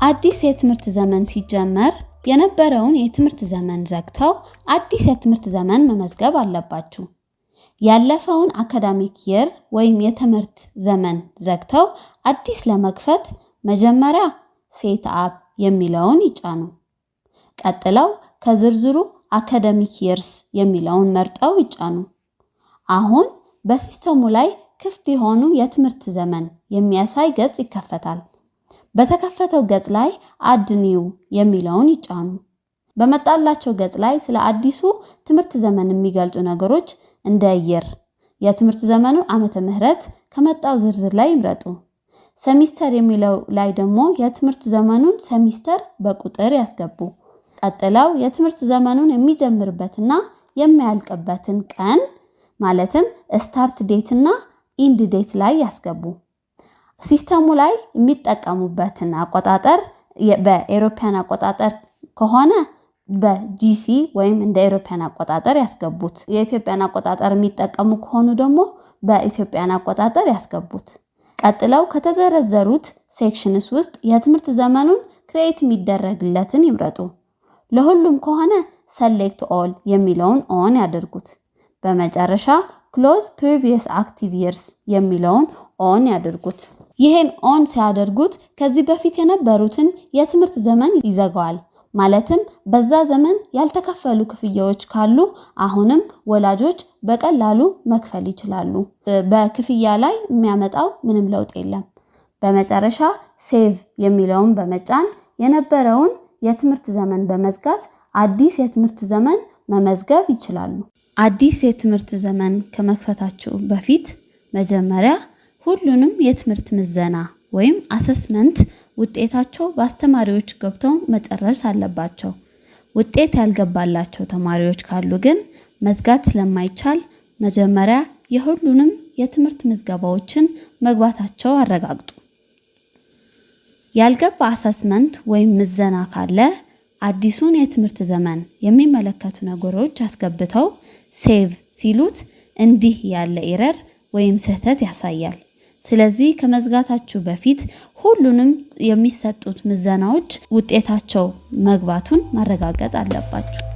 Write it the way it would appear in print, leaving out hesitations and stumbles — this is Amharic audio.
አዲስ የትምህርት ዘመን ሲጀመር የነበረውን የትምህርት ዘመን ዘግተው አዲስ የትምህርት ዘመን መመዝገብ አለባችሁ። ያለፈውን አካዳሚክ ይር ወይም የትምህርት ዘመን ዘግተው አዲስ ለመክፈት መጀመሪያ ሴት አፕ የሚለውን ይጫኑ። ቀጥለው ከዝርዝሩ አካዳሚክ ይርስ የሚለውን መርጠው ይጫኑ። አሁን በሲስተሙ ላይ ክፍት የሆኑ የትምህርት ዘመን የሚያሳይ ገጽ ይከፈታል። በተከፈተው ገጽ ላይ አድ ኒው የሚለውን ይጫኑ። በመጣላቸው ገጽ ላይ ስለ አዲሱ ትምህርት ዘመን የሚገልጹ ነገሮች እንደ ይር፣ የትምህርት ዘመኑ ዓመተ ምህረት ከመጣው ዝርዝር ላይ ይምረጡ። ሴሚስተር የሚለው ላይ ደግሞ የትምህርት ዘመኑን ሴሚስተር በቁጥር ያስገቡ። ቀጥለው የትምህርት ዘመኑን የሚጀምርበትና የሚያልቅበትን ቀን ማለትም ስታርት ዴት እና ኢንድ ዴት ላይ ያስገቡ። ሲስተሙ ላይ የሚጠቀሙበትን አቆጣጠር በኤሮፒያን አቆጣጠር ከሆነ በጂሲ ወይም እንደ ኤሮፒያን አቆጣጠር ያስገቡት። የኢትዮጵያን አቆጣጠር የሚጠቀሙ ከሆኑ ደግሞ በኢትዮጵያን አቆጣጠር ያስገቡት። ቀጥለው ከተዘረዘሩት ሴክሽንስ ውስጥ የትምህርት ዘመኑን ክሬት የሚደረግለትን ይምረጡ። ለሁሉም ከሆነ ሰሌክት ኦል የሚለውን ኦን ያደርጉት። በመጨረሻ ክሎዝ ፕሪቪየስ አክቲቭ ይርስ የሚለውን ኦን ያደርጉት። ይሄን ኦን ሲያደርጉት ከዚህ በፊት የነበሩትን የትምህርት ዘመን ይዘጋዋል። ማለትም በዛ ዘመን ያልተከፈሉ ክፍያዎች ካሉ አሁንም ወላጆች በቀላሉ መክፈል ይችላሉ። በክፍያ ላይ የሚያመጣው ምንም ለውጥ የለም። በመጨረሻ ሴቭ የሚለውን በመጫን የነበረውን የትምህርት ዘመን በመዝጋት አዲስ የትምህርት ዘመን መመዝገብ ይችላሉ። አዲስ የትምህርት ዘመን ከመክፈታችሁ በፊት መጀመሪያ ሁሉንም የትምህርት ምዘና ወይም አሰስመንት ውጤታቸው በአስተማሪዎች ገብተው መጨረስ አለባቸው። ውጤት ያልገባላቸው ተማሪዎች ካሉ ግን መዝጋት ስለማይቻል መጀመሪያ የሁሉንም የትምህርት ምዝገባዎችን መግባታቸው አረጋግጡ። ያልገባ አሰስመንት ወይም ምዘና ካለ አዲሱን የትምህርት ዘመን የሚመለከቱ ነገሮች አስገብተው ሴቭ ሲሉት እንዲህ ያለ ኤረር ወይም ስህተት ያሳያል። ስለዚህ ከመዝጋታችሁ በፊት ሁሉንም የሚሰጡት ምዘናዎች ውጤታቸው መግባቱን ማረጋገጥ አለባችሁ።